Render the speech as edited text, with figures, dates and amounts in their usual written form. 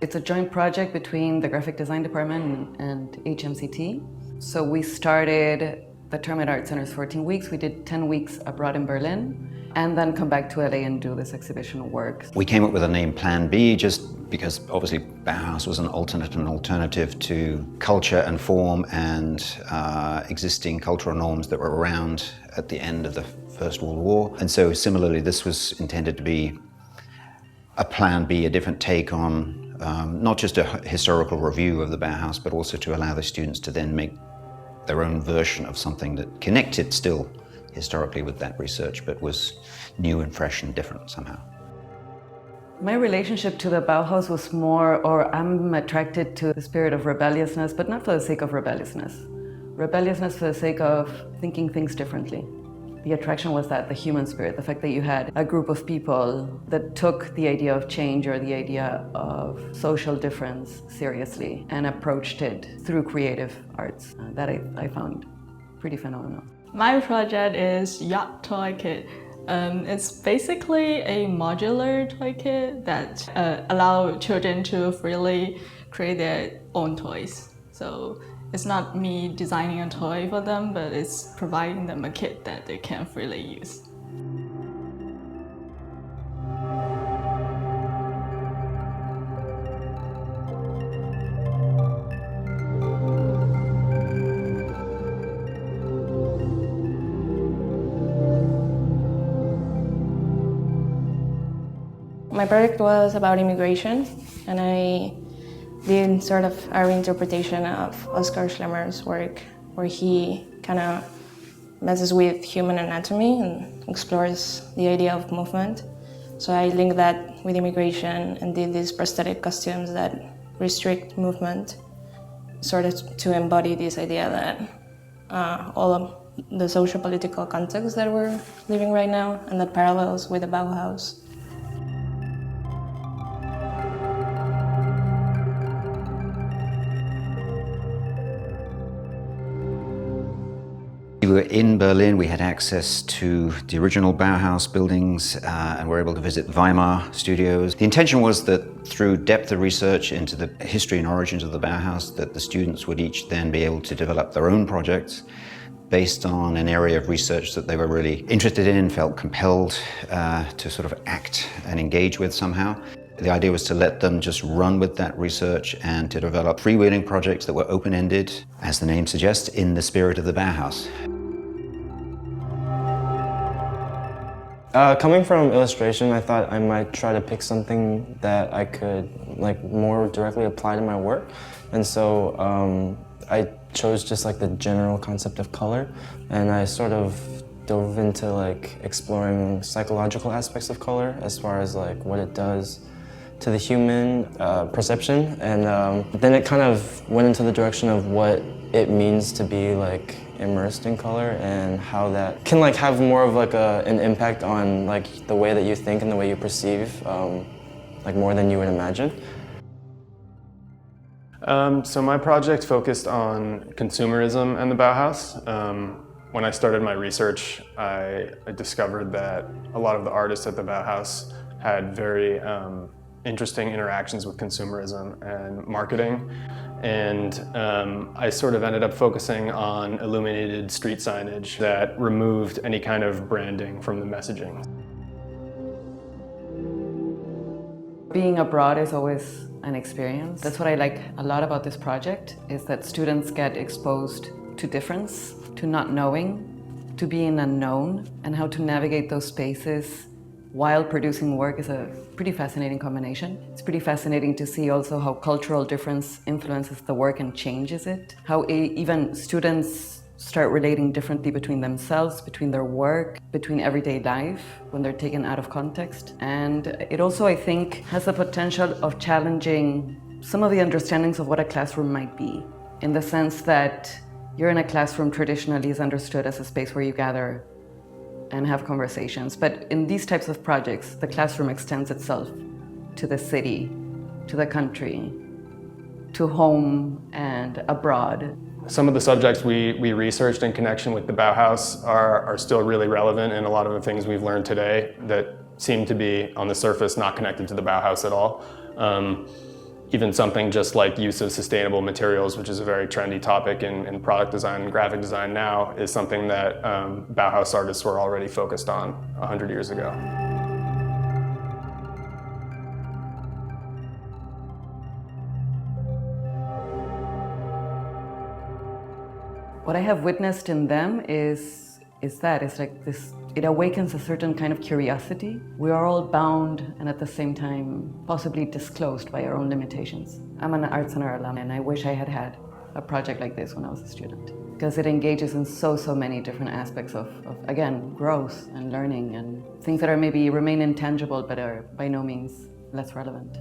It's a joint project between the graphic design department and HMCT. So we started the term at Art Center's 14 weeks. We did 10 weeks abroad in Berlin, and then come back to LA and do this exhibition work. We came up with the name Plan B just because obviously Bauhaus was an alternative to culture and form and existing cultural norms that were around at the end of the First World War. And so similarly, this was intended to be a Plan B, a different take on not just a historical review of the Bauhaus, but also to allow the students to then make their own version of something that connected still historically with that research, but was new and fresh and different somehow. My relationship to the Bauhaus was more, or I'm attracted to the spirit of rebelliousness, but not for the sake of rebelliousness. Rebelliousness for the sake of thinking things differently. The attraction was that, the human spirit, the fact that you had a group of people that took the idea of change or the idea of social difference seriously and approached it through creative arts. That I found pretty phenomenal. My project is Yacht Toy Kit. It's basically a modular toy kit that allow children to freely create their own toys. So it's not me designing a toy for them, but it's providing them a kit that they can freely use. My project was about immigration, and I did sort of a reinterpretation of Oskar Schlemmer's work, where he kind of messes with human anatomy and explores the idea of movement. So I linked that with immigration and did these prosthetic costumes that restrict movement, sort of to embody this idea that all of the socio-political context that we're living right now, and that parallels with the Bauhaus. We were in Berlin, we had access to the original Bauhaus buildings and were able to visit Weimar studios. The intention was that through depth of research into the history and origins of the Bauhaus, that the students would each then be able to develop their own projects based on an area of research that they were really interested in, felt compelled to sort of act and engage with somehow. The idea was to let them just run with that research and to develop freewheeling projects that were open-ended, as the name suggests, in the spirit of the Bauhaus. Coming from illustration, I thought I might try to pick something that I could more directly apply to my work. And so I chose just the general concept of color, and I sort of dove into exploring psychological aspects of color as far as what it does to the human perception, and then it kind of went into the direction of what it means to be immersed in color and how that can have more of an impact on the way that you think and the way you perceive, more than you would imagine. So my project focused on consumerism and the Bauhaus. When I started my research, I discovered that a lot of the artists at the Bauhaus had very interesting interactions with consumerism and marketing, and I sort of ended up focusing on illuminated street signage that removed any kind of branding from the messaging. Being abroad is always an experience. That's what I like a lot about this project, is that students get exposed to difference, to not knowing, to being unknown, and how to navigate those spaces while producing work is a pretty fascinating combination. It's pretty fascinating to see also how cultural difference influences the work and changes it. How even students start relating differently between themselves, between their work, between everyday life when they're taken out of context. And it also, I think, has the potential of challenging some of the understandings of what a classroom might be, in the sense that you're in a classroom traditionally is understood as a space where you gather and have conversations. But in these types of projects, the classroom extends itself to the city, to the country, to home and abroad. Some of the subjects we researched in connection with the Bauhaus are still really relevant, and a lot of the things we've learned today that seem to be, on the surface, not connected to the Bauhaus at all. Even something just like use of sustainable materials, which is a very trendy topic in product design and graphic design now, is something that Bauhaus artists were already focused on 100 years ago. What I have witnessed in them is like this, it awakens a certain kind of curiosity. We are all bound and at the same time possibly disclosed by our own limitations. I'm an Art Center alum and I wish I had had a project like this when I was a student, because it engages in so many different aspects of again, growth and learning and things that are maybe remain intangible but are by no means less relevant.